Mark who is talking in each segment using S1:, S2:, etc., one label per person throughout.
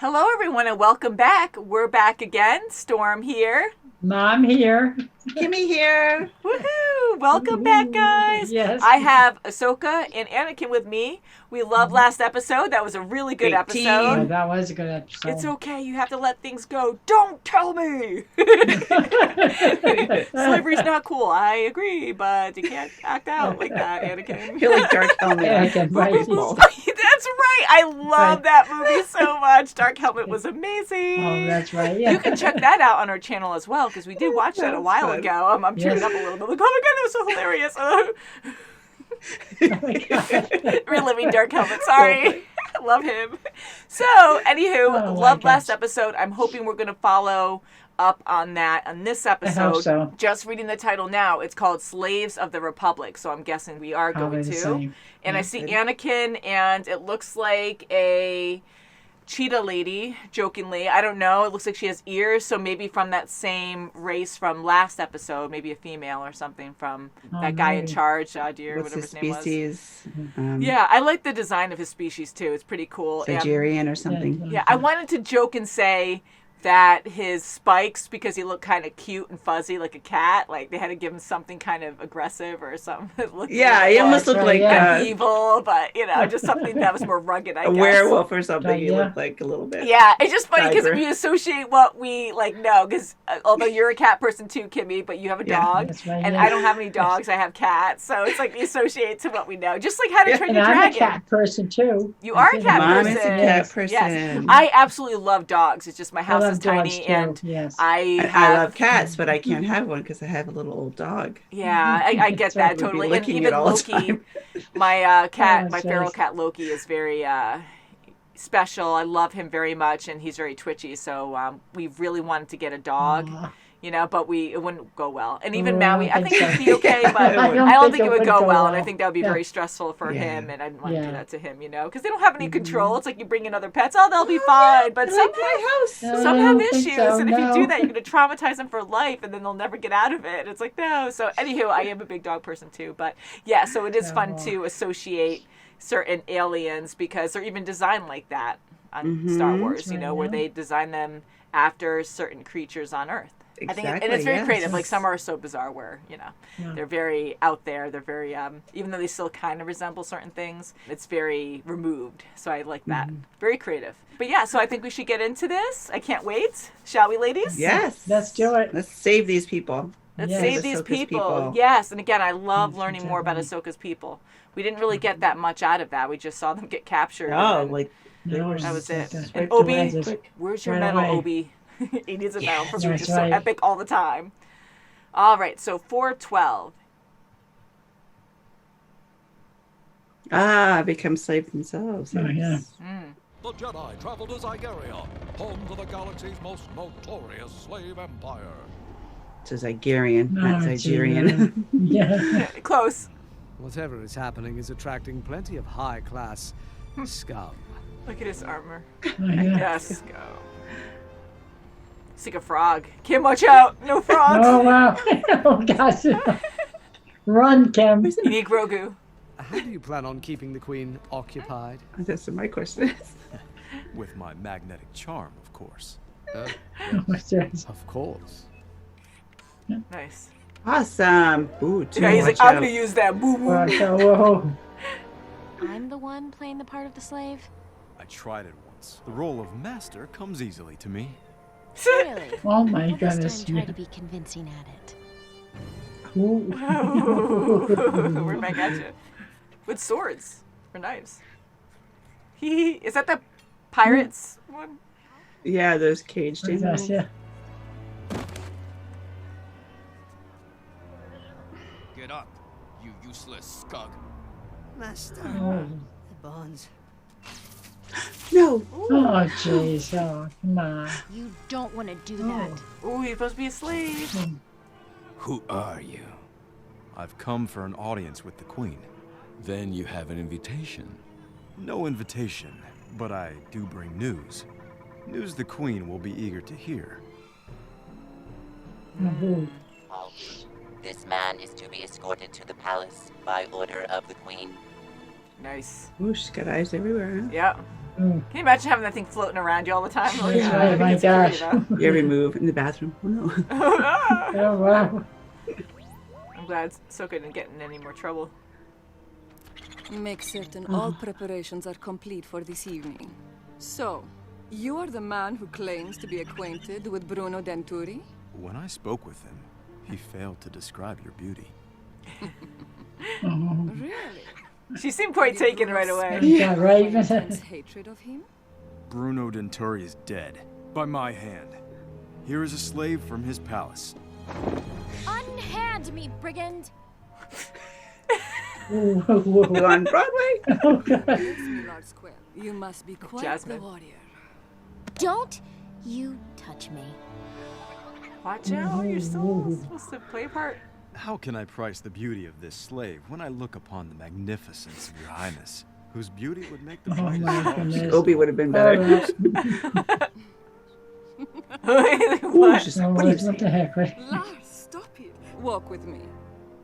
S1: Hello, everyone, and welcome back. We're back again. Storm here.
S2: Mom here.
S3: Kimmy here.
S1: Woohoo! Welcome back, guys.
S2: Yes.
S1: I have Ahsoka and Anakin with me. We loved last episode. That was a really good episode.
S2: Oh, that was a good episode.
S1: It's okay. You have to let things go. Don't tell me. Slavery's not cool. I agree, but you can't act out like that, Anakin.
S3: I feel like Dark Helmet.
S2: Anakin, right.
S1: That's right. I love that movie so much. Dark Helmet was amazing.
S2: Oh, that's right. Yeah.
S1: You can check that out on our channel as well, because we did watch that a while ago. I'm tearing up a little bit. Like, oh my god, it was so hilarious. Reliving Dark Helmet. Sorry. Love him. So, anywho, loved last episode. I'm hoping we're going to follow up on that on this episode.
S2: I hope so.
S1: Just reading the title now, it's called Slaves of the Republic. So I'm guessing we are going to. And I see Anakin, and it looks like a cheetah lady, jokingly. I don't know. It looks like she has ears, so maybe from that same race from last episode, maybe a female or something from that guy in charge, Deer, whatever his name was. Yeah, I like the design of his species, too. It's pretty cool.
S3: Nigerian or something.
S1: Yeah, I wanted to joke and say that his spikes, because he looked kind of cute and fuzzy like a cat, like they had to give him something kind of aggressive or something.
S3: He almost looked like
S1: evil, but just something that was more rugged, I guess.
S3: A werewolf or something. He looked like a little bit.
S1: Yeah, it's just funny because we associate what we know, because although you're a cat person too, Kimmy, but you have a dog, and I don't have any dogs, I have cats, so it's like we associate to what we know, just like How to Train Your Dragon.
S2: I'm a cat person too.
S1: You are a cat person.
S3: Mom is a cat person.
S1: Yes. I absolutely love dogs. It's just my house is tiny, and I
S3: love cats, but I can't have one because I have a little old dog.
S1: Yeah, I get that totally. And even Loki, my cat, my feral cat Loki is very special. I love him very much, and he's very twitchy. So we really wanted to get a dog. But it wouldn't go well. And even Maui, I think it'd be okay, but I don't think it would go well. And I think that would be very stressful for him, and I didn't want to do that to him, because they don't have any control. It's like you bring in other pets, they'll be fine. But some have issues, and if you do that, you're going to traumatize them for life, and then they'll never get out of it. It's like, no. So anywho, I am a big dog person too. But yeah, so it is fun to associate certain aliens because they're even designed like that on Star Wars, where they design them after certain creatures on Earth.
S3: Exactly,
S1: I think, and it's very creative. Like some are so bizarre where, they're very out there. They're very, even though they still kind of resemble certain things, it's very removed. So I like that. Very creative. But yeah, so I think we should get into this. I can't wait. Shall we, ladies?
S3: Yes.
S2: Let's do it.
S3: Let's save these people.
S1: Let's save these people. Yes. And again, I love learning more about Ahsoka's people. We didn't really get that much out of that. We just saw them get captured.
S3: Oh,
S1: that was it. And Obi, where's your medal, Obi? He needs a medal for being just so epic all the time. All right, so 412.
S3: Become slaves themselves.
S4: The Jedi traveled to Zygeria, home to the galaxy's most notorious slave empire.
S3: It's a Zygerian, not Nigerian.
S1: Close.
S5: Whatever is happening is attracting plenty of high-class scum.
S1: Look at his armor. Yes, go. It's like a frog. Kim, watch out! No frogs!
S2: Oh, wow. Oh, gosh. Run, Kim.
S1: You need Grogu.
S5: How do you plan on keeping the Queen occupied?
S3: That's what my question is.
S4: With my magnetic charm, of course.
S5: Of course.
S1: Nice.
S3: Awesome. Ooh,
S1: he's like, I'm going to use that. Boo, boo.
S2: Whoa.
S6: I'm the one playing the part of the slave?
S4: I tried it once. The role of master comes easily to me.
S6: Really?
S2: Oh my goodness.
S6: This time try to be convincing at it.
S1: We're back at you. With swords or knives. Is that the pirates one?
S3: Yeah, those caged animals.
S2: Yeah.
S7: Get up, you useless scug.
S8: Master, the bonds.
S3: No.
S2: Oh, jeez. Oh, come on.
S6: You don't want to do that.
S1: Oh, he's supposed to be a slave.
S7: Who are you?
S4: I've come for an audience with the Queen.
S7: Then you have an invitation.
S4: No invitation, but I do bring news. News the Queen will be eager to hear.
S9: This man is to be escorted to the palace by order of the Queen.
S1: Nice.
S3: Ooh, she's got eyes everywhere, huh?
S1: Yeah. Can you imagine having that thing floating around you all the time? Like,
S2: That's right, my
S1: it's scary,
S2: gosh.
S1: though.
S3: Every move in the bathroom. Oh no.
S2: Oh, wow.
S1: I'm glad Ahsoka didn't get in any more trouble.
S10: Make certain all preparations are complete for this evening. So, you are the man who claims to be acquainted with Bruno Denturi?
S11: When I spoke with him, he failed to describe your beauty.
S10: Really?
S1: She seemed quite taken right away.
S2: Yeah, right.
S10: Intense hatred of him?
S11: Bruno Denturi is dead. By my hand. Here is a slave from his palace.
S6: Unhand me, brigand!
S3: On Broadway.
S2: Oh, God.
S10: Yes, Milford Square. You must be quite
S1: Jasmine.
S10: the warrior.
S6: Don't you touch me.
S1: Watch out, you're still supposed to play a part.
S11: How can I price the beauty of this slave when I look upon the magnificence of your highness, whose beauty would make the
S2: Oh,
S11: brightest
S2: my
S11: stars?
S2: goodness.
S3: Obi would have been better.
S1: What?
S3: She's
S2: Oh,
S3: like, what are you
S2: what
S3: saying?
S2: the heck? Right?
S10: Lars, stop it. Walk with me.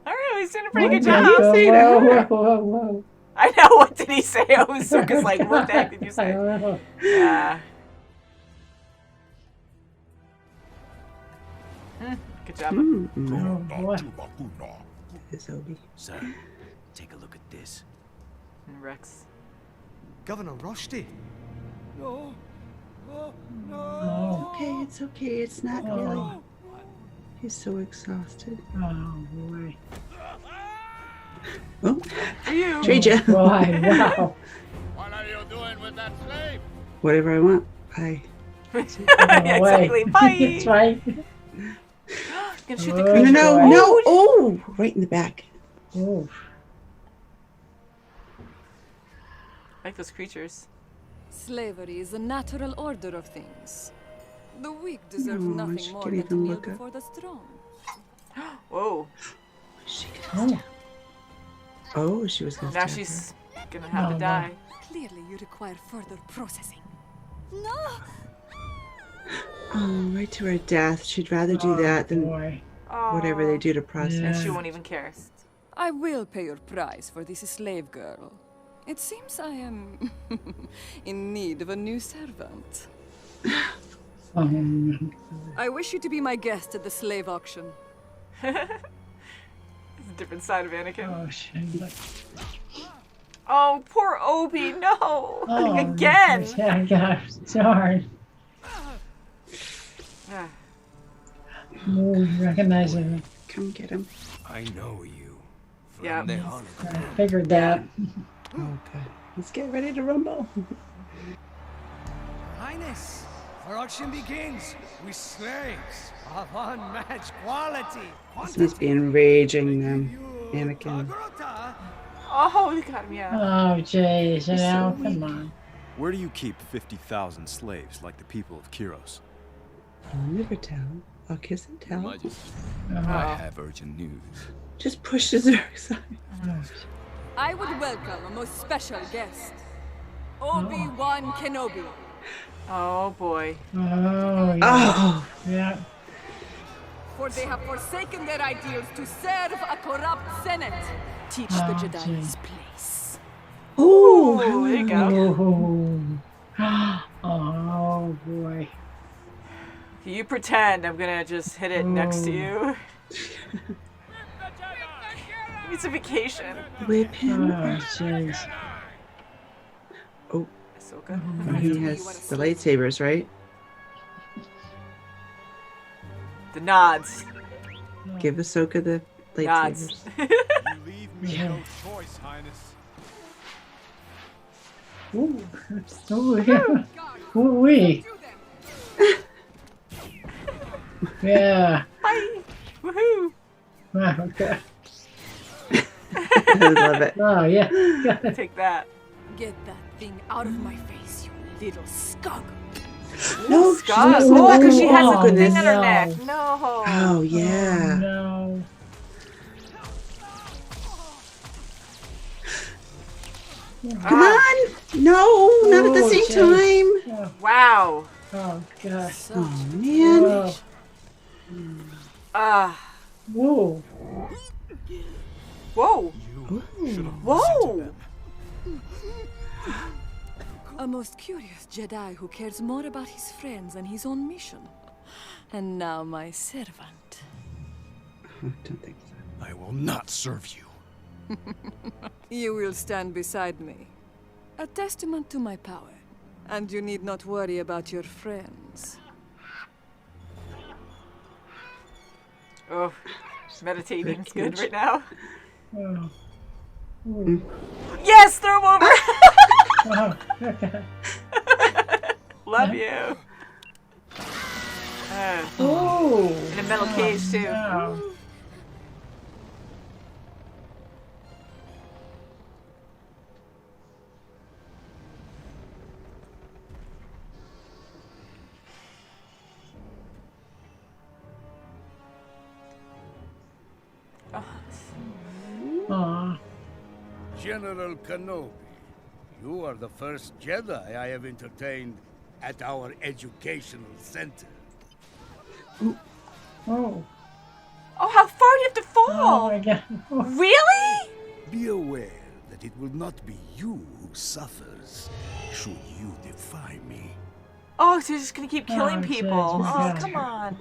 S1: I don't know, he's doing a pretty good
S2: Whoa,
S1: job.
S2: whoa, whoa, whoa.
S1: I know, what did he say? I was Ahsoka's like, what the heck did you
S2: I
S1: say?
S2: don't know.
S1: Yeah. Good job.
S2: Oh, boy.
S3: It's Obi.
S7: Sir, take a look at this.
S1: And Rex.
S5: Governor Rushdie. No. Oh, no.
S2: Oh,
S3: It's okay. It's not really. He's so exhausted.
S2: oh, boy.
S3: Oh,
S1: For you.
S3: trade ya.
S2: Boy, wow.
S4: What are you doing with that slave?
S3: Whatever I want. Bye.
S1: Yeah, exactly. Bye.
S2: That's right.
S1: Gonna shoot the
S2: Oh,
S1: creature.
S3: No,
S2: boy.
S3: no. Oh, right in the back.
S2: Oh,
S1: I like those creatures.
S10: Slavery is a natural order of things. The weak deserve
S3: No,
S10: nothing
S3: she
S10: more
S3: can't
S10: than to
S3: even
S10: kneel
S3: look up.
S10: before the strong.
S1: Whoa.
S3: She gonna
S2: oh.
S3: Oh, she was gonna
S1: Now
S3: stab
S1: she's gonna have
S2: No,
S1: to die.
S10: Clearly, you require further processing. No!
S3: her. Oh, right to her death. She'd rather do that than
S2: Boy.
S1: Oh.
S3: whatever they do to process.
S1: And she won't even care.
S10: I will pay your price for this slave girl. It seems I am in need of a new servant. I wish you to be my guest at the slave auction.
S1: It's a different side of Anakin.
S2: Oh, shit.
S1: Oh, poor Obi, no!
S2: Oh,
S1: Again!
S2: Yeah, gosh, darn.
S1: Ah,
S2: Oh, you recognize him.
S3: Come get him.
S7: I know you. From
S1: Yeah.
S7: the hologram.
S2: I figured that.
S3: Oh, God. Let's get ready to rumble.
S5: Highness, our auction begins with slaves of unmatched quality.
S3: This must be enraging them, Anakin.
S1: Oh, they got him, yeah.
S2: Oh, jeez, you know, come on.
S11: Where do you keep 50,000 slaves like the people of Kiros?
S3: I'll never tell. I'll kiss and
S7: Your
S3: tell.
S7: Majesty,
S2: Oh,
S7: I have urgent news.
S3: Just push the Zerg aside.
S10: I would welcome a most special guest. Obi-Wan Kenobi.
S1: Oh, boy.
S2: oh, yeah.
S3: Oh,
S2: Yeah.
S10: For they have forsaken their ideals to serve a corrupt senate. Teach the
S2: Oh,
S10: Jedi
S2: gee.
S10: his place.
S3: oh,
S1: Oh, there you go.
S2: Oh, oh boy.
S1: You pretend I'm gonna just hit it next to you. It's a vacation.
S3: whip him.
S2: Oh, jeez.
S3: Oh,
S1: Ahsoka.
S3: he has the lightsabers, right?
S1: The nods.
S3: Give Ahsoka the
S1: Nods.
S3: lightsabers.
S11: You leave me
S2: Yeah.
S11: no choice, Highness.
S2: Ooh. Ooh, yeah. Ooh, wee. Yeah.
S1: Bye. Woohoo.
S2: Wow, okay.
S3: I love it.
S2: Oh, yeah.
S1: Take that.
S10: Get that thing out of my face, you little skunk.
S3: No,
S1: Scott.
S3: she's
S1: Oh, because she has
S2: Oh,
S1: a thing on her
S2: no.
S1: neck. No.
S3: Oh, yeah.
S2: No.
S3: Come on! No, not at the
S2: Oh,
S3: same
S2: jeez.
S3: time.
S1: Wow.
S2: Oh, God.
S3: Oh, man.
S2: Oh.
S1: Ah.
S2: Whoa.
S1: Whoa.
S11: You should have
S1: Whoa.
S11: listened to them.
S10: A most curious Jedi who cares more about his friends than his own mission. And now my servant.
S3: Oh, don't think so.
S7: I will not serve you.
S10: You will stand beside me. A testament to my power. And you need not worry about your friends.
S1: Oh, meditating's good right now.
S2: Oh.
S1: Yes, throw him over.
S2: Oh, okay.
S1: Love you.
S2: Oh.
S1: In a metal cage too.
S2: No. Aw.
S5: General Kenobi, you are the first Jedi I have entertained at our educational center.
S2: Oh.
S1: Oh, how far do you have to fall?
S2: Oh my god.
S1: Really?
S5: Be aware that it will not be you who suffers should you defy me.
S1: Oh, so you're just gonna keep killing people.
S2: jeez,
S1: Oh,
S2: yeah.
S1: come on.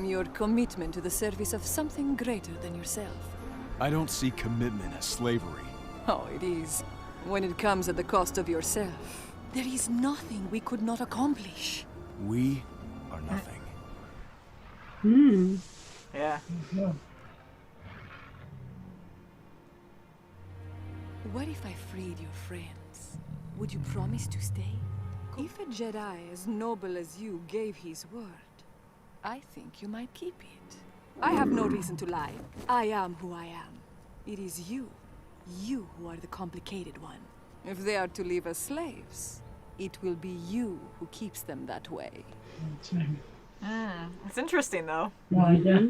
S10: Your commitment to the service of something greater than yourself.
S11: I don't see commitment as slavery.
S10: Oh, it is. When it comes at the cost of yourself. There is nothing we could not accomplish.
S11: We are nothing.
S1: Yeah.
S10: What if I freed your friends? Would you promise to stay? If a Jedi as noble as you gave his word, I think you might keep it. I have no reason to lie. I am who I am. It is you who are the complicated one. If they are to leave as slaves, it will be you who keeps them that way.
S1: It's interesting though.
S2: Oh, yeah.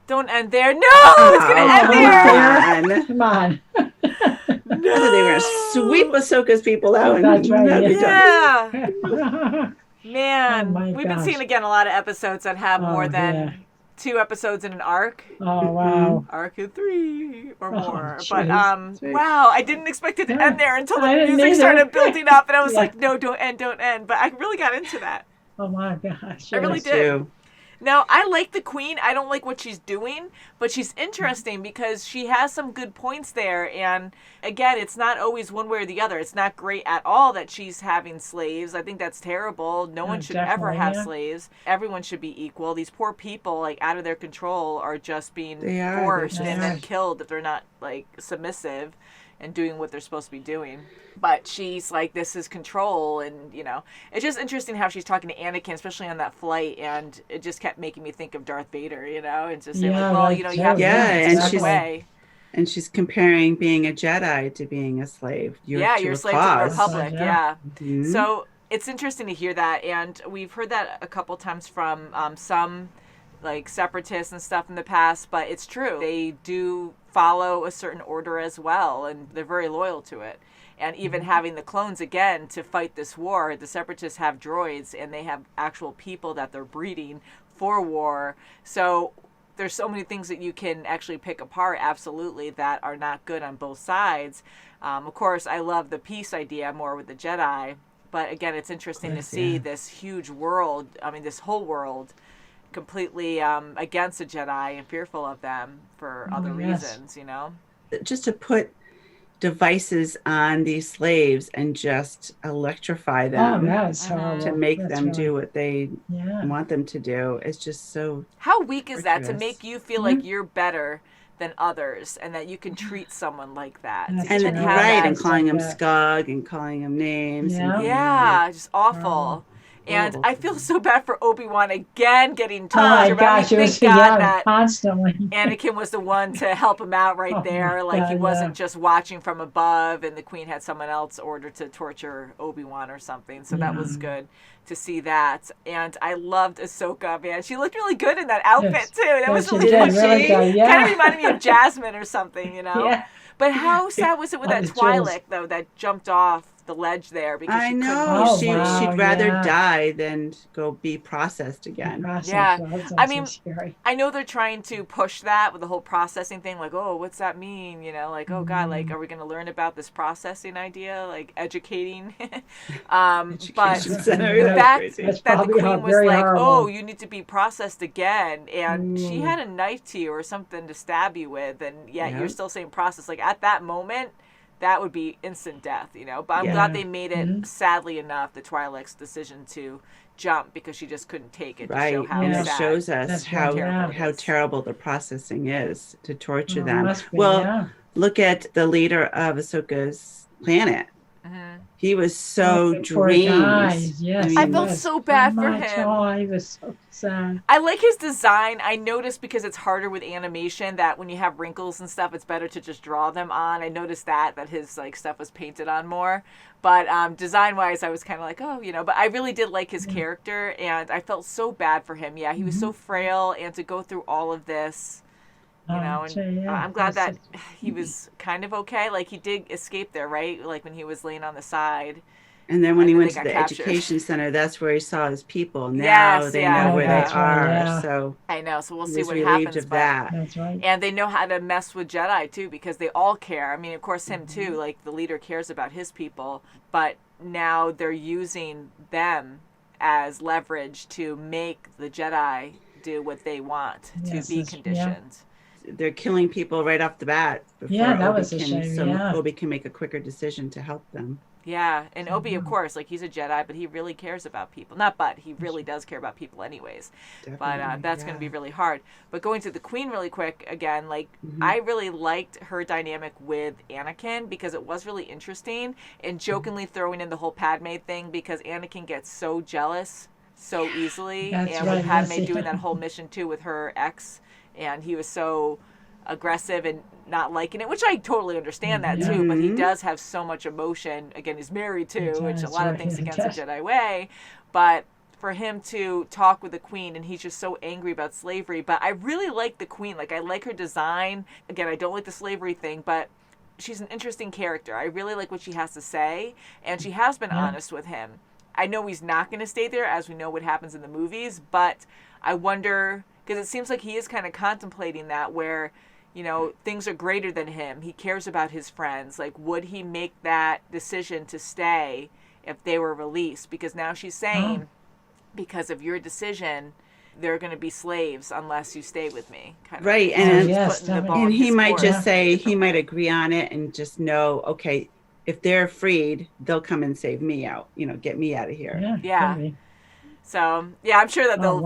S1: Don't end there. No, it's gonna end there.
S2: Come on.
S3: I thought they were going to sweep Ahsoka's people out.
S2: That's right,
S3: that'd be
S1: Yeah.
S2: Oh
S1: Man,
S2: my
S1: we've been
S2: gosh.
S1: seeing again a lot of episodes that have
S2: Oh,
S1: more than
S2: yeah.
S1: 2 episodes in an arc.
S2: Oh, wow.
S1: Arc of 3 or more.
S2: jeez.
S1: But
S3: That's right.
S1: wow, I didn't expect it to end there until
S2: I
S1: the
S2: didn't
S1: music
S2: either.
S1: started building up, and I was
S2: Yeah.
S1: like, no, don't end. But I really got into that.
S2: Oh my gosh.
S1: I really
S3: Me
S1: did.
S3: too.
S1: Now, I like the queen. I don't like what she's doing, but she's interesting because she has some good points there. And again, it's not always one way or the other. It's not great at all that she's having slaves. I think that's terrible. No one should ever
S2: definitely,
S1: have
S2: yeah.
S1: slaves. Everyone should be equal. These poor people, like, out of their control, are just being
S3: They are.
S1: forced
S2: They
S1: and
S2: are.
S1: then killed if they're not, like, submissive and doing what they're supposed to be doing. But she's like, this is control, and, you know, it's just interesting how she's talking to Anakin, especially on that flight, and it just kept making me think of Darth Vader, you know, and just saying,
S2: Yeah,
S1: like, well,
S2: like
S1: you know, you have to
S3: Yeah,
S1: do it
S3: and
S1: a certain
S3: she's-
S1: way.
S3: And she's comparing being a Jedi to being a slave. You're
S1: Yeah,
S3: to
S1: you're
S3: a
S1: a slave to the
S3: cause.
S1: Republic,
S2: Yeah.
S1: yeah. So it's interesting to hear that, and we've heard that a couple times from some, like, separatists and stuff in the past, but it's true. They do follow a certain order as well, and they're very loyal to it. And even having the clones again to fight this war, the separatists have droids, and they have actual people that they're breeding for war. So there's so many things that you can actually pick apart, absolutely, that are not good on both sides. Of course, I love the peace idea more with the Jedi, but again, it's interesting to see this huge world, I mean, this whole world, completely against the Jedi and fearful of them for other reasons, you know?
S3: Just to put devices on these slaves and just electrify them
S2: that's horrible.
S3: to make
S2: That's
S3: them
S2: really-
S3: do what they
S2: Yeah.
S3: want them to do. It's just so
S1: How weak is that to
S3: torturous.
S1: make you feel like you're better than others and that you can treat someone like that?
S2: That's
S1: To
S3: and
S1: even
S2: right.
S1: have
S3: right
S1: that-
S3: and calling them
S2: like that.
S3: scug and calling them names.
S2: Yeah.
S3: And,
S1: Yeah, just awful. And
S3: Horrible.
S1: I feel so bad for Obi-Wan again getting
S2: Oh
S1: touched.
S2: my
S1: Remember,
S2: gosh, it
S1: thank
S2: was
S1: God that
S2: constantly.
S1: Anakin was the one to help him out right
S2: Oh
S1: there.
S2: my
S1: Like, he
S2: God,
S1: wasn't
S2: yeah.
S1: just watching from above and the queen had someone else ordered to torture Obi-Wan or something. So that was good to see that. And I loved Ahsoka, man. She looked really good in that outfit,
S2: Yes.
S1: too. That
S2: Yeah,
S1: was
S2: she
S1: really
S2: did,
S1: cool.
S2: really good, yeah.
S1: Kind of reminded me of Jasmine or something, you know?
S2: Yeah.
S1: But how sad was it with
S2: Oh,
S1: that
S2: the chills.
S1: Twi'lek, though, that jumped off the ledge there because
S3: I
S1: she couldn't.
S3: know.
S2: wow,
S3: She'd rather
S2: yeah.
S3: die than go be processed again.
S1: Yeah. I mean,
S2: scary.
S1: I know they're trying to push that with the whole processing thing, like, oh, what's that mean? You know, like, oh God, like, are we going to learn about this processing idea, like educating? But the fact that the queen was like, oh, you need to be processed again, and she had a knife to you or something to stab you with, and yet you're still saying process. Like at that moment, that would be instant death, you know. But I'm glad they made it, sadly enough, the Twi'lek's decision to jump because she just couldn't take it.
S3: Right,
S1: to show how
S3: and it
S1: sad,
S3: shows us how terrible the processing is to torture them. Look at the leader of Ahsoka's planet. He was so drained.
S2: Yes,
S1: I felt so bad for him.
S2: Oh, he was so sad.
S1: I like his design. I noticed because it's harder with animation that when you have wrinkles and stuff, it's better to just draw them on. I noticed that his like stuff was painted on more. But design-wise, I was kind of like, oh, you know. But I really did like his character, and I felt so bad for him. Yeah, he was so frail, and to go through all of this. You know, and I'm glad that he was kind of okay. Like, he did escape there, right? Like, when he was laying on the side.
S3: And then when he went to the education center, that's where he saw his people. Now they know where they are. So
S1: I know. So we'll see what happens.
S3: Of that.
S2: That's right.
S1: And they know how to mess with Jedi, too, because they all care. I mean, of course, him, too. Like, the leader cares about his people. But now they're using them as leverage to make the Jedi do what they want, to be conditioned.
S3: They're killing people right off the bat before
S2: that was a shame.
S3: So Obi can make a quicker decision to help them.
S1: Yeah, and Obi, of course, like, he's a Jedi, but he really cares about people. He really does care about people anyways. Definitely, but that's going to be really hard. But going to the Queen really quick, again, like, I really liked her dynamic with Anakin because it was really interesting, and jokingly throwing in the whole Padme thing because Anakin gets so jealous so easily. With Padme doing that whole mission, too, with her ex, and he was so aggressive and not liking it, which I totally understand that too, but he does have so much emotion. Again, he's married too, which a lot of things against the Jedi way, but for him to talk with the Queen, and he's just so angry about slavery. But I really like the Queen. Like, I like her design. Again, I don't like the slavery thing, but she's an interesting character. I really like what she has to say, and she has been honest with him. I know he's not going to stay there, as we know what happens in the movies, but I wonder, because it seems like he is kind of contemplating that, where, you know, things are greater than him. He cares about his friends. Like, would he make that decision to stay if they were released? Because now she's saying, because of your decision, they're going to be slaves unless you stay with me. Kind of
S3: right. And he might just say, he might agree on it and just know, okay, if they're freed, they'll come and save me out, you know, get me out of here.
S1: Yeah. So, yeah, I'm sure that they'll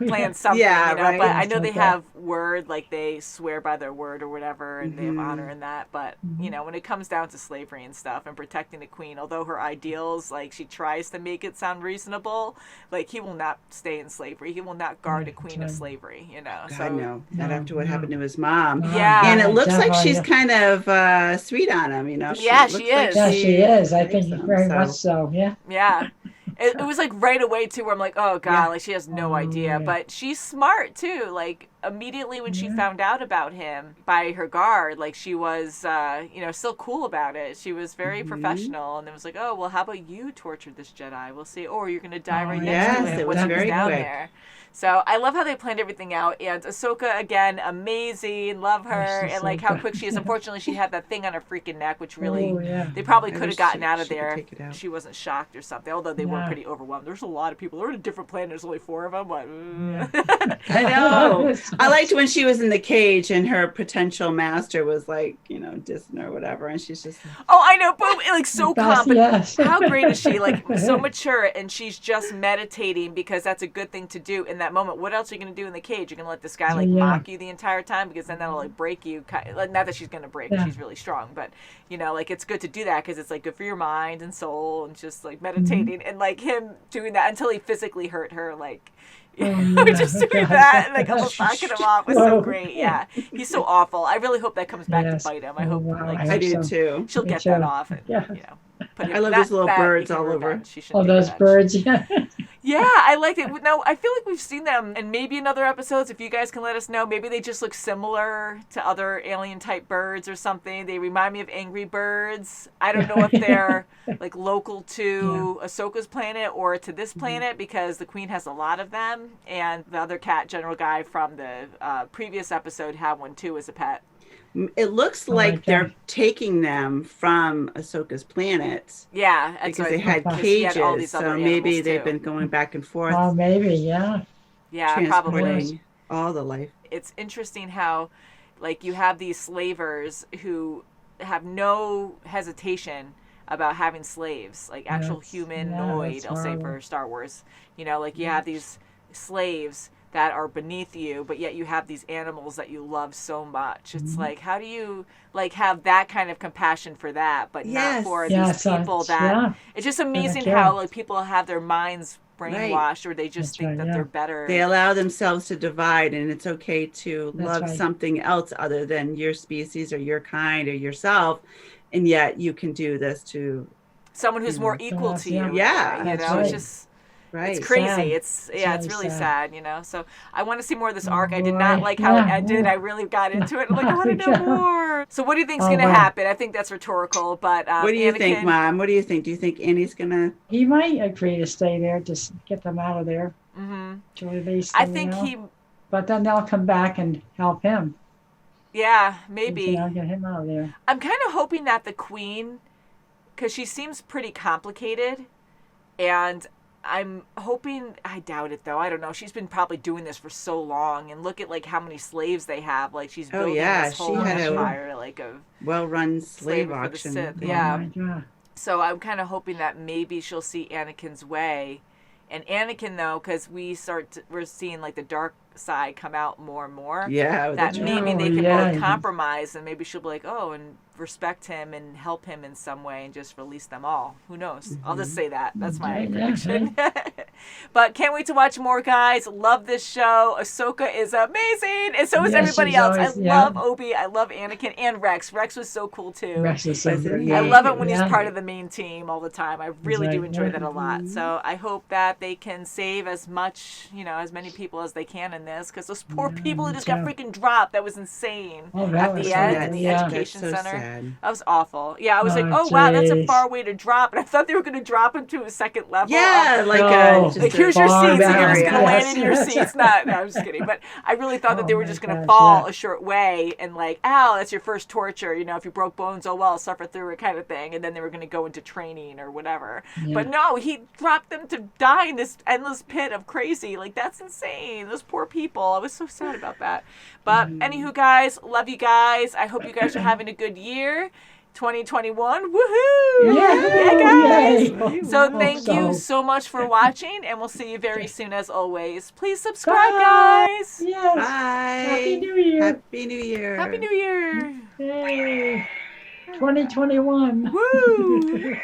S1: plan something, you know, but I know they have word, like they swear by their word or whatever, and they have honor in that. But, you know, when it comes down to slavery and stuff and protecting the Queen, although her ideals, like, she tries to make it sound reasonable, like, he will not stay in slavery. He will not guard a queen of slavery, you know.
S3: God, no. Not after what happened to his mom.
S1: Yeah.
S3: And it looks like she's kind of sweet on him, you know.
S1: Yeah, she is.
S2: Yeah, she is. I think very much so,
S1: Yeah. It was like right away too, where I'm like, oh God, like she has no idea, but she's smart too. Like immediately when she found out about him by her guard, like she was, you know, still cool about it. She was very professional, and it was like, oh well, how about you tortured this Jedi? We'll see. Or you're gonna die right next to him.
S3: It was very
S1: down
S3: quick.
S1: there. So I love how they planned everything out, and Ahsoka again, amazing, love her, and like how quick she is. Unfortunately, she had that thing on her freaking neck, which really they probably could have gotten out of there. She wasn't shocked or something, although they were pretty overwhelmed. There's a lot of people. They're in a different planet. There's only 4 of them. But
S3: I know. I liked when she was in the cage and her potential master was like, you know, dissing or whatever, and she's just.
S1: Oh, I know, but like so confident. How great is she? Like so mature, and she's just meditating because that's a good thing to do in that moment. What else are you going to do in the cage? You're going to let this guy like mock you the entire time, because then that'll like break you. Not that she's going to break, she's really strong, but you know, like it's good to do that because it's like good for your mind and soul, and just like meditating and like him doing that until he physically hurt her, like just doing that and like almost knocking him off was so great. Yeah, he's so awful. I really hope that comes back to bite him. I hope like
S3: I do too.
S1: She'll get that off. And, you know,
S3: I love these little birds all over.
S2: Oh, those birds,
S1: Yeah, I liked it. No, I feel like we've seen them in maybe in other episodes. If you guys can let us know, maybe they just look similar to other alien type birds or something. They remind me of angry birds. I don't know if they're like local to Ahsoka's planet or to this planet because the Queen has a lot of them, and the other cat, General Guy from the previous episode, had one too as a pet.
S3: It looks like they're taking them from Ahsoka's planet.
S1: Yeah,
S3: because they had cages, so maybe they've been going back and forth.
S2: Oh, maybe, yeah.
S1: Yeah,
S3: transporting
S1: probably.
S3: all the life.
S1: It's interesting how, like, you have these slavers who have no hesitation about having slaves, like actual humanoid, I'll say for Star Wars. You know, like you have these slaves that are beneath you, but yet you have these animals that you love so much. It's like, how do you like have that kind of compassion for that, but not for these people that it's just amazing how like people have their minds brainwashed or they just think that they're better.
S3: They allow themselves to divide, and it's okay to love something else other than your species or your kind or yourself, and yet you can do this to
S1: someone who's more equal to you.
S3: Yeah,
S1: you know, it's just it's crazy. It's it's really sad, you know. So I want to see more of this arc. I did not like how it ended. I really got into it. I'm like, I want to know more. So what do you think's going to happen? I think that's rhetorical, but
S3: what do you
S1: Anakin,
S3: think, Mom? What do you think? Do you think Annie's gonna?
S2: He might agree to stay there, just get them out of there. To release them,
S1: I think he.
S2: But then they'll come back and help him.
S1: Yeah, maybe.
S2: I'll get him out of there.
S1: I'm kind of hoping that the Queen, because she seems pretty complicated, and I'm hoping, I doubt it though, I don't know, she's been probably doing this for so long, and look at like how many slaves they have, like she's building this whole empire like of
S3: well-run slave auction.
S1: So I'm kind of hoping that maybe she'll see Anakin's way, and Anakin though, because we're seeing like the dark side come out more and more, that maybe they can both compromise, and maybe she'll be like, oh, and respect him and help him in some way and just release them all. Who knows? I'll just say that. That's my prediction. But can't wait to watch more, guys. Love this show. Ahsoka is amazing, and so is everybody else. I love Obi. I love Anakin and Rex. Rex was so cool too.
S2: Rex is so great.
S1: I love it when he's part of the main team all the time. I really do enjoy that a lot. So I hope that they can save as much, as many people as they can in this, because those poor people who just got freaking dropped. That was insane at the end in the education center. That was awful. Yeah, I was like, oh wow, that's a far way to drop, and I thought they were going to drop him to a second level.
S3: Yeah,
S1: like here's your seats, and you're just going to land in your seats. No, I'm just kidding. But I really thought that they were just going to fall a short way, and like, ow, that's your first torture. If you broke bones, oh well, suffer through it kind of thing. And then they were going to go into training or whatever. But no, he dropped them to die in this endless pit of crazy. Like, that's insane. Those poor people. I was so sad about that. But anywho, guys, love you guys. I hope you guys are having a good year. 2021, woohoo! Yeah, guys! So thank you so much for watching, and we'll see you very soon as always. Please subscribe, guys!
S2: Yes.
S3: Bye!
S2: Happy New Year!
S3: Happy New Year!
S1: Happy New Year!
S2: Yay! 2021!
S1: Woo!